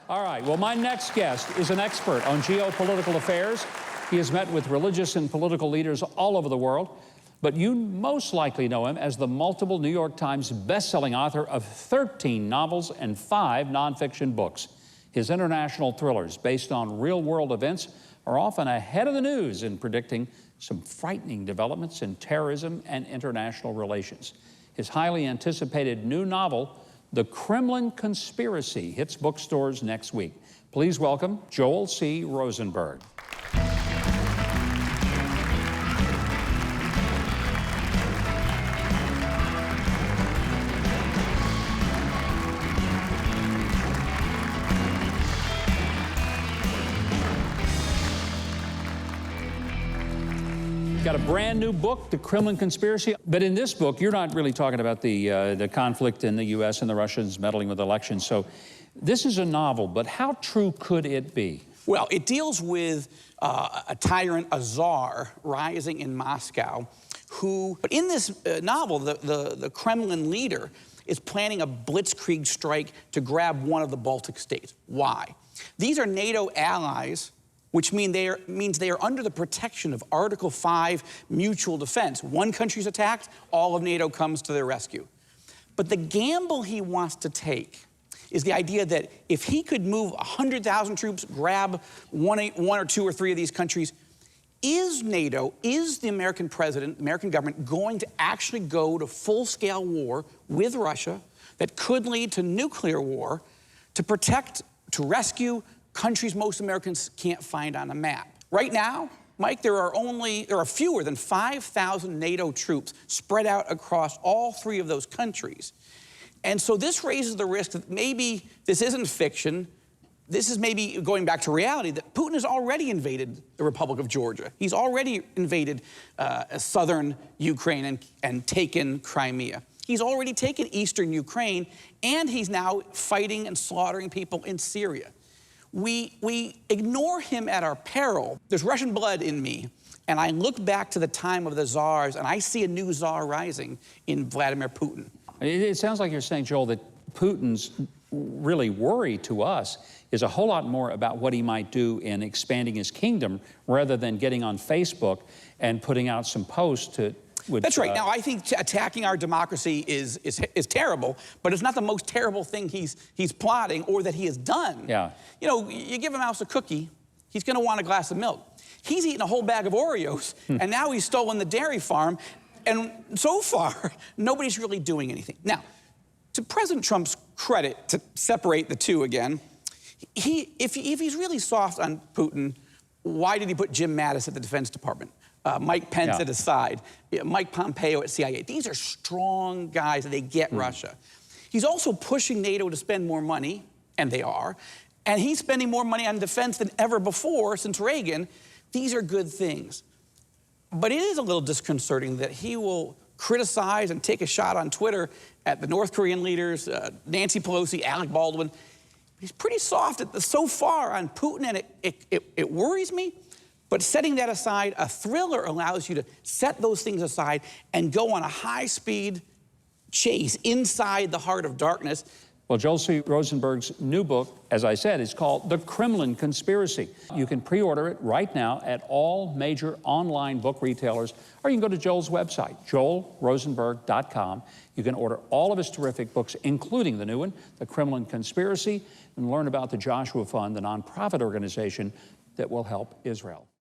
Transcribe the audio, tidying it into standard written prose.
All right, well, my next guest is an expert on geopolitical affairs. He has met with religious and political leaders all over the world, but you most likely know him as the multiple New York Times best-selling author of 13 novels and 5 nonfiction books. His international thrillers, based on real-world events, are often ahead of the news in predicting some frightening developments in terrorism and international relations. His highly anticipated new novel, The Kremlin Conspiracy, hits bookstores next week. Please welcome Joel C. Rosenberg. Got a brand new book, The Kremlin Conspiracy. But in this book, you're not really talking about the conflict in the U.S. and the Russians meddling with elections. So this is a novel, but how true could it be? Well, it deals with a tyrant, a czar, rising in Moscow, but in this novel, the Kremlin leader is planning a blitzkrieg strike to grab one of the Baltic states. Why? These are NATO allies, which means they are under the protection of Article 5 mutual defense. One country's attacked, all of NATO comes to their rescue. But the gamble he wants to take is the idea that if he could move 100,000 troops, grab one or two or three of these countries, is NATO, is the American president, American government going to actually go to full-scale war with Russia that could lead to nuclear war to protect, to rescue countries most Americans can't find on a map? Right now, Mike, there are fewer than 5,000 NATO troops spread out across all 3 of those countries. And so this raises the risk that maybe this isn't fiction. This is maybe going back to reality, that Putin has already invaded the Republic of Georgia. He's already invaded southern Ukraine and taken Crimea. He's already taken eastern Ukraine, and he's now fighting and slaughtering people in Syria. We ignore him at our peril. There's Russian blood in me, and I look back to the time of the czars, and I see a new czar rising in Vladimir Putin. It sounds like you're saying, Joel, that Putin's really worry to us is a whole lot more about what he might do in expanding his kingdom rather than getting on Facebook and putting out some posts to... That's right. Now, I think attacking our democracy is terrible, but it's not the most terrible thing he's plotting or that he has done. Yeah. You know, you give a mouse a cookie, he's going to want a glass of milk. He's eaten a whole bag of Oreos, and now he's stolen the dairy farm, and so far, nobody's really doing anything. Now, to President Trump's credit, to separate the two again, if he's really soft on Putin, why did he put Jim Mattis at the Defense Department? Mike Pence at his side, Mike Pompeo at CIA. These are strong guys, and they get Russia. He's also pushing NATO to spend more money, and they are, and he's spending more money on defense than ever before since Reagan. These are good things. But it is a little disconcerting that he will criticize and take a shot on Twitter at the North Korean leaders, Nancy Pelosi, Alec Baldwin. He's pretty soft so far on Putin, and it worries me. But setting that aside, a thriller allows you to set those things aside and go on a high-speed chase inside the heart of darkness. Well, Joel C. Rosenberg's new book, as I said, is called The Kremlin Conspiracy. You can pre-order it right now at all major online book retailers, or you can go to Joel's website, joelrosenberg.com. You can order all of his terrific books, including the new one, The Kremlin Conspiracy, and learn about the Joshua Fund, the nonprofit organization that will help Israel.